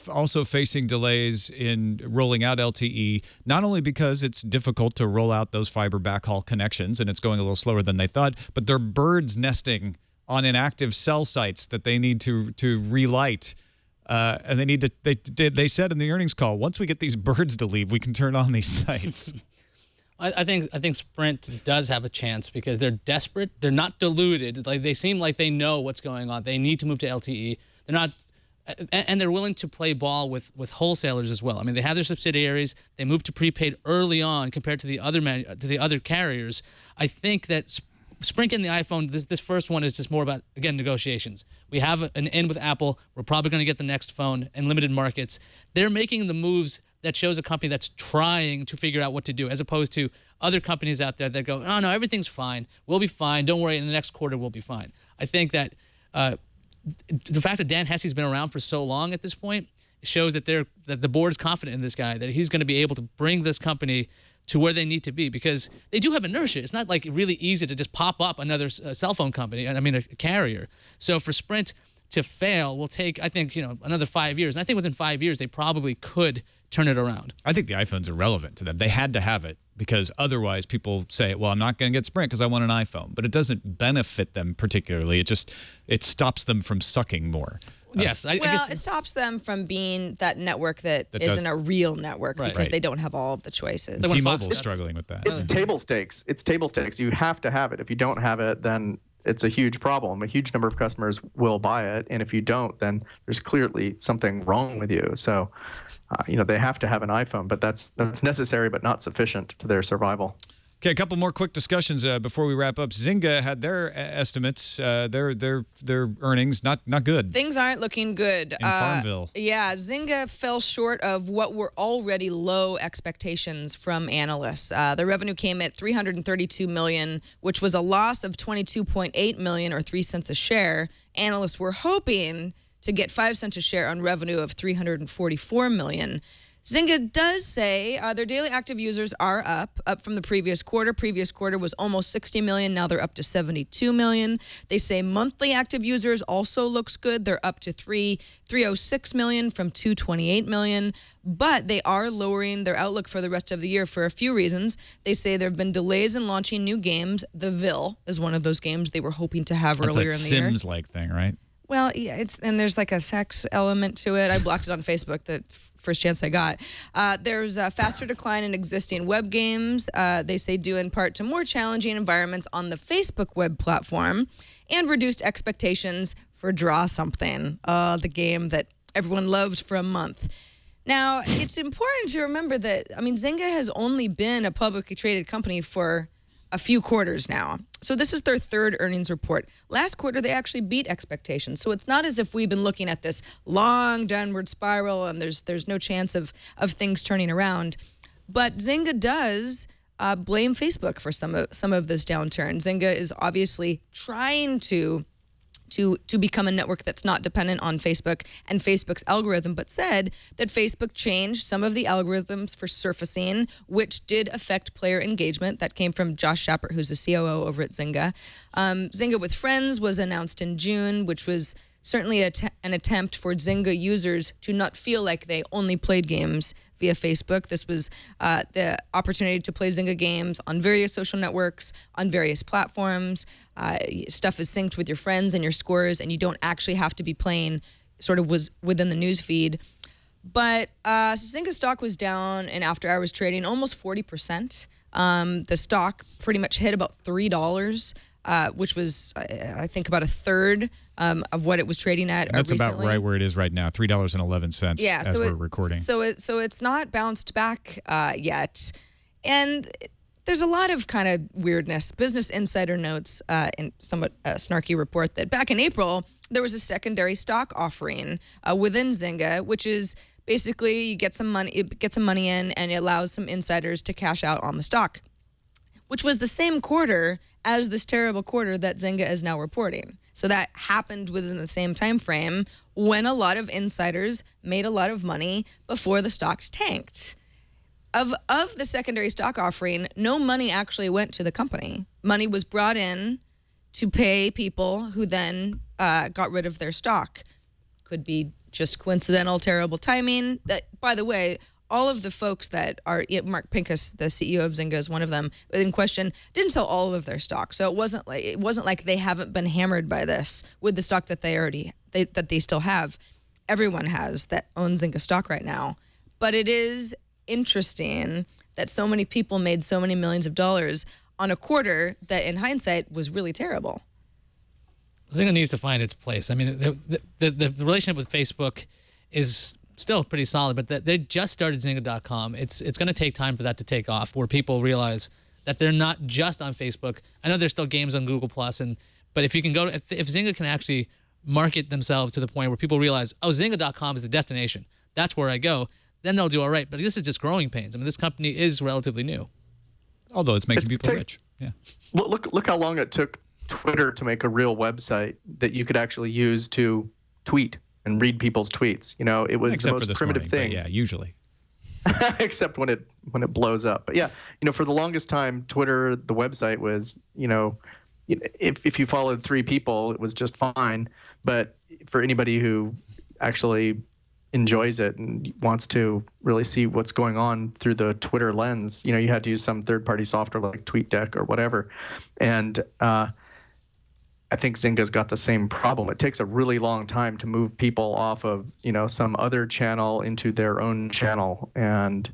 also facing delays in rolling out LTE, not only because it's difficult to roll out those fiber backhaul connections and it's going a little slower than they thought, but they're birds nesting on inactive cell sites that they need to relight. And they said in the earnings call, once we get these birds to leave, we can turn on these sites. I think Sprint does have a chance because they're desperate. They're not deluded. Like, they seem like they know what's going on. They need to move to LTE. They're not, and they're willing to play ball with wholesalers as well. I mean, they have their subsidiaries. They moved to prepaid early on compared to the other carriers. I think that Sprint and the iPhone, this first one is just more about, again, negotiations. We have an in with Apple. We're probably going to get the next phone in limited markets. They're making the moves that shows a company that's trying to figure out what to do, as opposed to other companies out there that go, oh, no, everything's fine. We'll be fine. Don't worry. In the next quarter, we'll be fine. I think that the fact that Dan Hesse's been around for so long at this point shows that the board's confident in this guy, that he's going to be able to bring this company to where they need to be, because they do have inertia. It's not like really easy to just pop up another cell phone company, a carrier. So for Sprint to fail will take, I think, another 5 years. And I think within 5 years, they probably could turn it around. I think the iPhone's irrelevant to them. They had to have it because otherwise people say, well, I'm not going to get Sprint because I want an iPhone. But it doesn't benefit them particularly. It stops them from sucking more. Yes. I guess it stops them from being that network that isn't a real network, because they don't have all of the choices. T-Mobile's struggling with that. It's table stakes. It's table stakes. You have to have it. If you don't have it, then it's a huge problem. A huge number of customers will buy it, and if you don't, then there's clearly something wrong with you. So, they have to have an iPhone, but that's necessary but not sufficient to their survival. Okay, a couple more quick discussions before we wrap up. Zynga had their estimates, their earnings not good. Things aren't looking good. In FarmVille. Yeah, Zynga fell short of what were already low expectations from analysts. The revenue came at $332 million, which was a loss of $22.8 million, or 3 cents a share. Analysts were hoping to get 5 cents a share on revenue of $344 million. Zynga does say their daily active users are up from the previous quarter. Previous quarter was almost 60 million. Now they're up to 72 million. They say monthly active users also looks good. They're up to 306 million from 228 million. But they are lowering their outlook for the rest of the year for a few reasons. They say there have been delays in launching new games. The Ville is one of those games they were hoping to have earlier in the year. It's that Sims-like thing, right? Well, yeah, and there's like a sex element to it. I blocked it on Facebook the first chance I got. There's a faster decline in existing web games. They say due in part to more challenging environments on the Facebook web platform, and reduced expectations for Draw Something, the game that everyone loved for a month. Now, it's important to remember that, Zynga has only been a publicly traded company for a few quarters now. So this is their third earnings report. Last quarter, they actually beat expectations. So it's not as if we've been looking at this long downward spiral and there's no chance of things turning around. But Zynga does blame Facebook for some of this downturn. Zynga is obviously trying to become a network that's not dependent on Facebook and Facebook's algorithm, but said that Facebook changed some of the algorithms for surfacing, which did affect player engagement. That came from Josh Shappert, who's the COO over at Zynga. Zynga with Friends was announced in June, which was certainly an attempt for Zynga users to not feel like they only played games via Facebook. This was the opportunity to play Zynga games on various social networks, on various platforms. Stuff is synced with your friends and your scores, and you don't actually have to be playing sort of was within the news feed. But Zynga stock was down in after-hours trading almost 40%. The stock pretty much hit about $3, which was, I think, about a third of what it was trading at. And that's recently. about right where it is right now, $3.11 as we're recording. So it's not bounced back yet. And there's a lot of kind of weirdness. Business Insider notes in somewhat snarky report that back in April, there was a secondary stock offering within Zynga, which is basically you get some money in, and it allows some insiders to cash out on the stock, which was the same quarter as this terrible quarter that Zynga is now reporting. So that happened within the same time frame when a lot of insiders made a lot of money before the stock tanked. Of the secondary stock offering, no money actually went to the company. Money was brought in to pay people who then got rid of their stock. Could be just coincidental, terrible timing. That, by the way, all of the folks that are, Mark Pincus, the CEO of Zynga, is one of them in question, didn't sell all of their stock. So it wasn't like they haven't been hammered by this with the stock that they still have. Everyone has that owns Zynga stock right now. But it is interesting that so many people made so many millions of dollars on a quarter that, in hindsight, was really terrible. Zynga needs to find its place. I mean, the relationship with Facebook is still pretty solid, but they just started Zynga.com. It's going to take time for that to take off, where people realize that they're not just on Facebook. I know there's still games on Google+, but if you can if Zynga can actually market themselves to the point where people realize, oh, Zynga.com is the destination, that's where I go, then they'll do all right. But this is just growing pains. I mean, this company is relatively new. Although it's making people rich. Yeah. Look how long it took Twitter to make a real website that you could actually use to tweet and read people's tweets. You know, it was Except the most primitive thing. Yeah, usually. Except when it blows up. But yeah, for the longest time, Twitter, the website was, if you followed 3 people, it was just fine. But for anybody who actually enjoys it and wants to really see what's going on through the Twitter lens, you had to use some third-party software like TweetDeck or whatever. And I think Zynga's got the same problem. It takes a really long time to move people off of, some other channel into their own channel. And,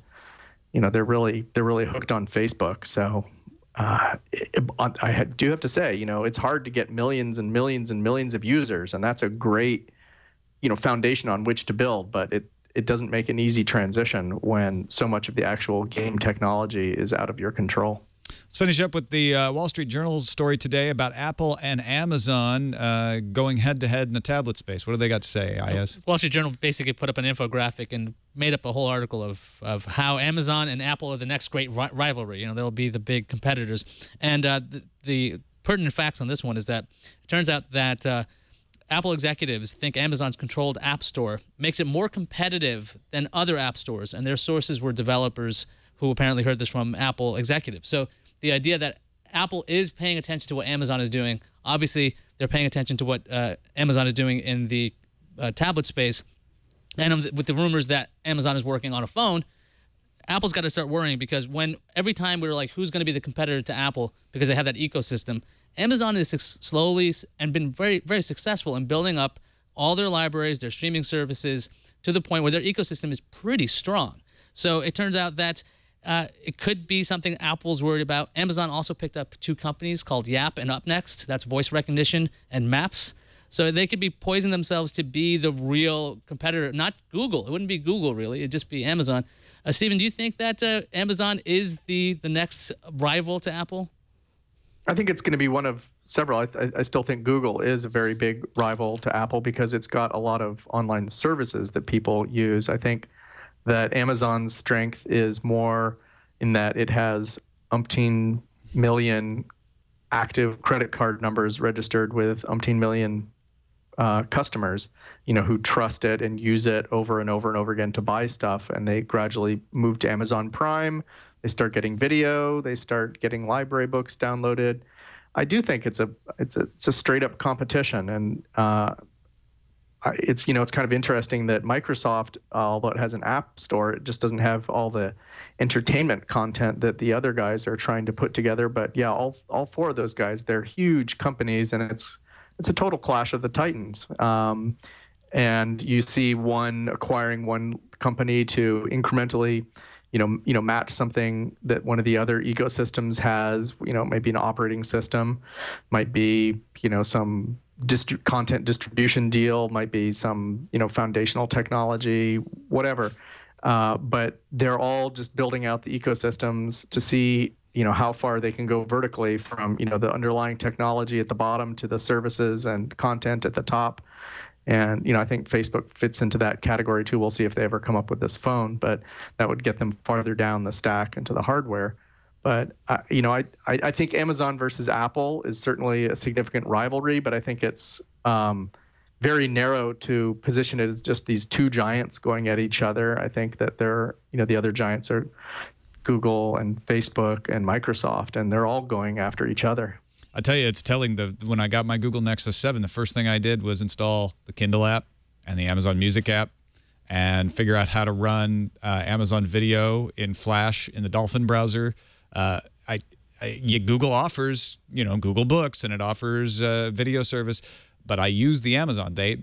they're really hooked on Facebook. So I do have to say, it's hard to get millions and millions and millions of users. And that's a great, foundation on which to build. But it doesn't make an easy transition when so much of the actual game technology is out of your control. Let's finish up with the Wall Street Journal's story today about Apple and Amazon going head-to-head in the tablet space. What do they got to say, Iyaz? Wall Street Journal basically put up an infographic and made up a whole article of how Amazon and Apple are the next great rivalry. They'll be the big competitors. And the pertinent facts on this one is that it turns out that Apple executives think Amazon's controlled app store makes it more competitive than other app stores, and their sources were developers who apparently heard this from Apple executives. So the idea that Apple is paying attention to what Amazon is doing, obviously they're paying attention to what Amazon is doing in the tablet space, and with the rumors that Amazon is working on a phone, Apple's got to start worrying, because every time we're like, who's going to be the competitor to Apple because they have that ecosystem, Amazon is slowly and been very, very successful in building up all their libraries, their streaming services, to the point where their ecosystem is pretty strong. So it turns out that it could be something Apple's worried about. Amazon also picked up 2 companies called Yap and UpNext. That's voice recognition and maps. So they could be poising themselves to be the real competitor, not Google. It wouldn't be Google, really. It'd just be Amazon. Stephen, do you think that Amazon is the next rival to Apple? I think it's going to be one of several. I still think Google is a very big rival to Apple because it's got a lot of online services that people use. I think that Amazon's strength is more in that it has umpteen million active credit card numbers registered with umpteen million customers, who trust it and use it over and over and over again to buy stuff. And they gradually move to Amazon Prime. They start getting video. They start getting library books downloaded. I do think it's a straight up competition, and I it's it's kind of interesting that Microsoft, although it has an app store, it just doesn't have all the entertainment content that the other guys are trying to put together. But yeah, all four of those guys, they're huge companies, and it's a total clash of the titans. And you see one acquiring one company to incrementally, match something that one of the other ecosystems has. Maybe an operating system, might be some content distribution deal, might be some foundational technology, whatever. But they're all just building out the ecosystems to see how far they can go vertically from the underlying technology at the bottom to the services and content at the top. And I think Facebook fits into that category too. We'll see if they ever come up with this phone, but that would get them farther down the stack into the hardware. But I think Amazon versus Apple is certainly a significant rivalry, but I think it's very narrow to position it as just these two giants going at each other. I think that the other giants are Google and Facebook and Microsoft, and they're all going after each other. I tell you, it's telling. When I got my Google Nexus 7, the first thing I did was install the Kindle app and the Amazon Music app and figure out how to run Amazon Video in Flash in the Dolphin browser. Google offers, Google Books, and it offers video service. But I use the Amazon. I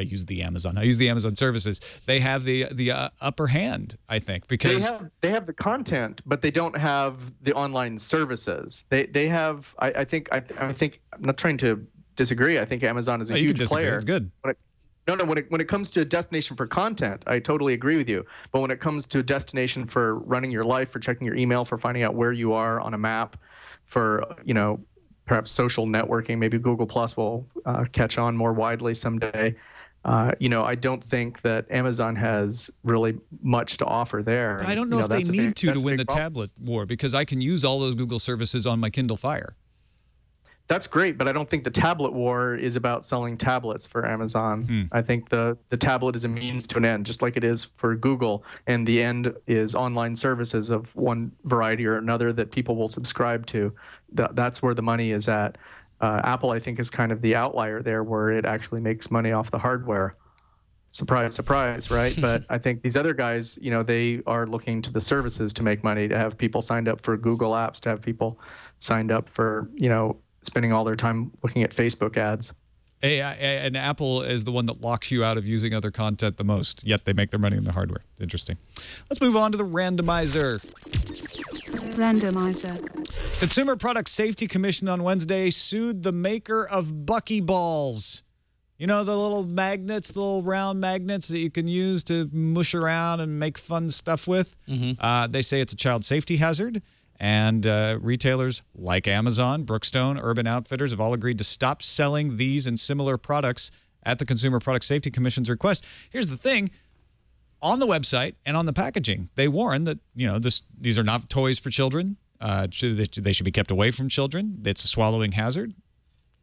use the Amazon services. They have the upper hand, I think, because they have the content, but they don't have the online services. They have. I think I'm not trying to disagree. I think Amazon is a huge player. It's good. When it comes to a destination for content, I totally agree with you. But when it comes to a destination for running your life, for checking your email, for finding out where you are on a map, for perhaps social networking, maybe Google Plus will catch on more widely someday. I don't think that Amazon has really much to offer there. But I don't know if they need to win the tablet war, because I can use all those Google services on my Kindle Fire. That's great, but I don't think the tablet war is about selling tablets for Amazon. I think the tablet is a means to an end, just like it is for Google, and the end is online services of one variety or another that people will subscribe to. That's where the money is at. Apple, I think, is kind of the outlier there, where it actually makes money off the hardware. Surprise, surprise, right? But I think these other guys, they are looking to the services to make money, to have people signed up for Google Apps, to have people signed up for, spending all their time looking at Facebook ads. And Apple is the one that locks you out of using other content the most, yet they make their money in the hardware. Interesting. Let's move on to the randomizer. Randomizer. Consumer Product Safety Commission on Wednesday sued the maker of Buckyballs. The little magnets, the little round magnets that you can use to mush around and make fun stuff with. They say it's a child safety hazard. And retailers like Amazon, Brookstone, Urban Outfitters have all agreed to stop selling these and similar products at the Consumer Product Safety Commission's request. Here's the thing. On the website and on the packaging, they warn that, these are not toys for children. They should be kept away from children. It's a swallowing hazard.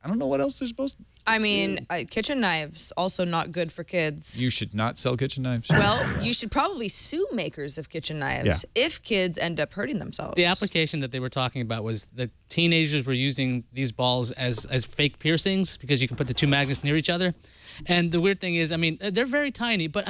I don't know what else they're supposed to. Kitchen knives, also not good for kids. You should not sell kitchen knives. Well, you should probably sue makers of kitchen knives if kids end up hurting themselves. The application that they were talking about was that teenagers were using these balls as fake piercings, because you can put the two magnets near each other. And the weird thing is, they're very tiny, but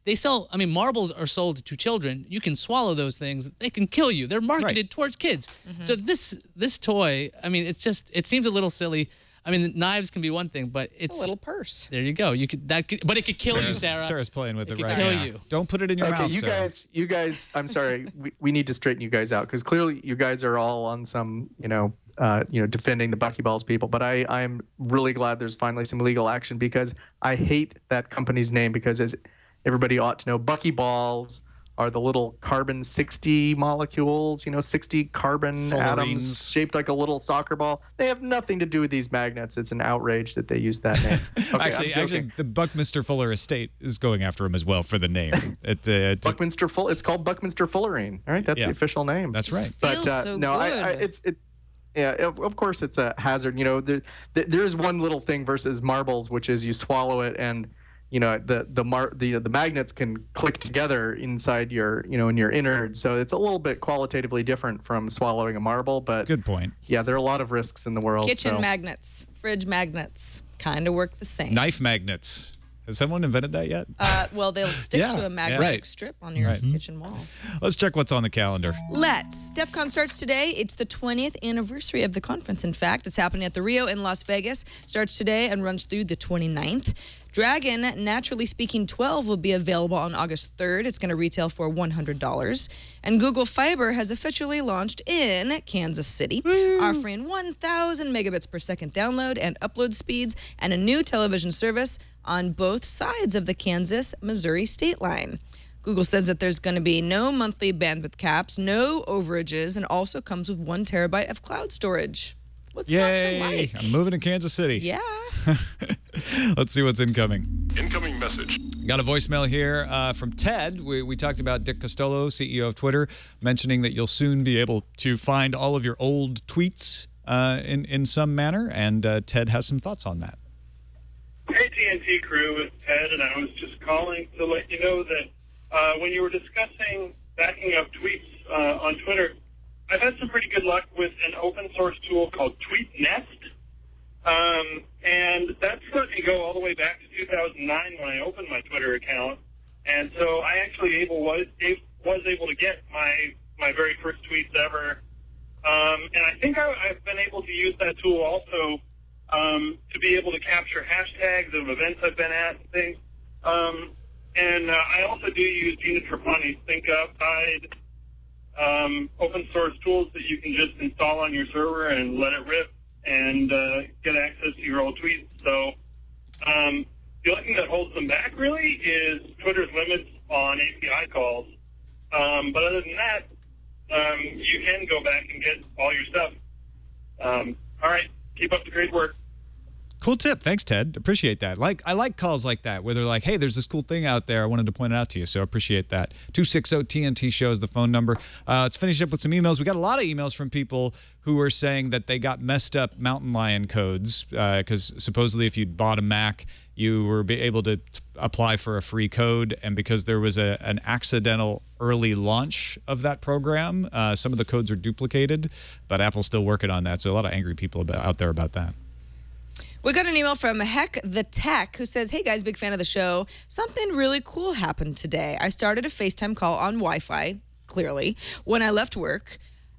they sell, marbles are sold to children. You can swallow those things. They can kill you. They're marketed towards kids. So this toy, it seems a little silly. Knives can be one thing, but it's a little purse. There you go. But it could kill you, Sarah. Sarah's playing with it right kill now. You. Don't put it in your mouth, Sarah. You guys. I'm sorry. we need to straighten you guys out, because clearly you guys are all on some, defending the Buckyballs people. But I'm really glad there's finally some legal action, because I hate that company's name, because as everybody ought to know, Buckyballs are the little carbon-60 molecules, 60 carbon atoms shaped like a little soccer ball. They have nothing to do with these magnets. It's an outrage that they use that name. Okay, actually, the Buckminster Fuller estate is going after him as well for the name. Buckminster Fuller. It's called Buckminster Fullerene. All right, that's the official name. That's right. But so no, good. Of course it's a hazard. There's one little thing versus marbles, which is you swallow it and the magnets can click together inside your in your innards, so it's a little bit qualitatively different from swallowing a marble. But good point. Yeah, there are a lot of risks in the world. Kitchen magnets, fridge magnets. kind of work the same. Knife magnets. Has someone invented that yet? Well, they'll stick to a magnetic strip on your kitchen wall. Let's check what's on the calendar. Let's. DEF CON starts today. It's the 20th anniversary of the conference. In fact, it's happening at the Rio in Las Vegas. Starts today and runs through the 29th. Dragon, Naturally Speaking 12 will be available on August 3rd. It's going to retail for $100. And Google Fiber has officially launched in Kansas City, offering 1,000 megabits per second download and upload speeds and a new television service on both sides of the Kansas-Missouri state line. Google says that there's going to be no monthly bandwidth caps, no overages, and also comes with 1 terabyte of cloud storage. What's not to like? I'm moving to Kansas City. Yeah. Let's see what's incoming. Incoming message. Got a voicemail here from Ted. We talked about Dick Costolo, CEO of Twitter, mentioning that you'll soon be able to find all of your old tweets in some manner, and Ted has some thoughts on that. Hey, TNT crew, it's Ted, and I was just calling to let you know that when you were discussing backing up tweets on Twitter, I've had some pretty good luck with an open source tool called TweetNest. And that's let me go all the way back to 2009 when I opened my Twitter account. And so I actually was able to get my very first tweets ever. And I think I've been able to use that tool also to be able to capture hashtags of events I've been at and things. And I also do use Gina Trapani's ThinkUp open source tools that you can just install on your server and let it rip and get access to your old tweets. So the only thing that holds them back really is Twitter's limits on API calls. But other than that, you can go back and get all your stuff. All right, keep up the great work. Cool tip. Thanks, Ted. Appreciate that. I like calls like that where they're like, hey, there's this cool thing out there. I wanted to point it out to you, so appreciate that. 260-TNT-SHOW is the phone number. Let's finish up with some emails. We got a lot of emails from people who were saying that they got messed up mountain lion codes because supposedly if you'd bought a Mac, you were able to apply for a free code, and because there was an accidental early launch of that program, some of the codes are duplicated, but Apple's still working on that, so a lot of angry people out there about that. We got an email from Heck the Tech who says, hey guys, big fan of the show. Something really cool happened today. I started a FaceTime call on Wi-Fi, clearly, when I left work.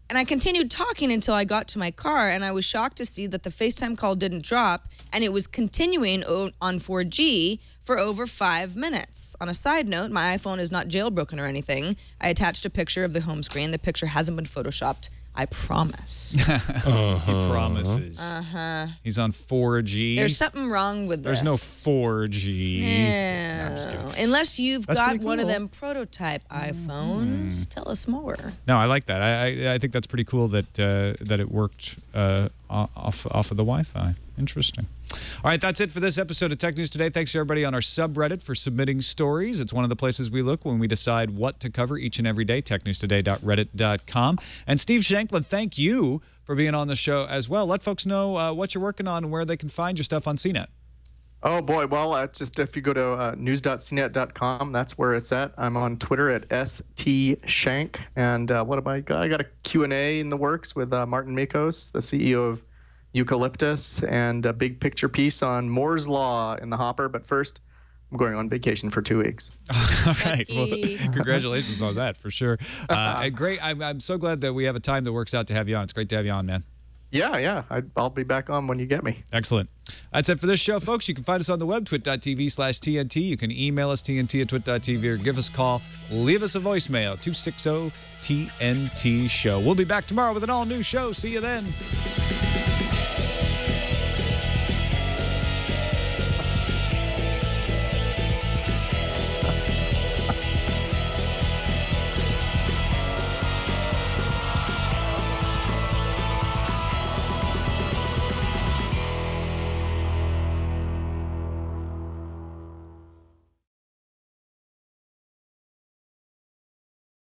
And I continued talking until I got to my car, and I was shocked to see that the FaceTime call didn't drop, and it was continuing on 4G for over 5 minutes. On a side note, my iPhone is not jailbroken or anything. I attached a picture of the home screen. The picture hasn't been photoshopped. I promise. He promises. He's on 4G. There's something wrong with this. There's no 4G. No. Unless you've got one of them prototype iPhones. Tell us more. No, I like that. I think that's pretty cool that that it worked off of the Wi-Fi. Interesting. All right, that's it for this episode of Tech News Today. Thanks to everybody on our subreddit for submitting stories. It's one of the places we look when we decide what to cover each and every day, technewstoday.reddit.com. And Steve Shankland, thank you for being on the show as well. Let folks know what you're working on and where they can find your stuff on CNET. Oh, boy. Well, just if you go to news.cnet.com, that's where it's at. I'm on Twitter at STShank. And what have I got? I got a Q&A in the works with Martin Mikos, the CEO of Eucalyptus, and a big picture piece on Moore's Law in the hopper. But first, I'm going on vacation for 2 weeks. All right. Well, congratulations on that, for sure. Great. I'm so glad that we have a time that works out to have you on. It's great to have you on, man. Yeah. I'll be back on when you get me. Excellent. That's it for this show, folks. You can find us on the web, twit.tv/TNT. You can email us, TNT@twit.tv, or give us a call. Leave us a voicemail, 260-TNT-SHOW. We'll be back tomorrow with an all-new show. See you then.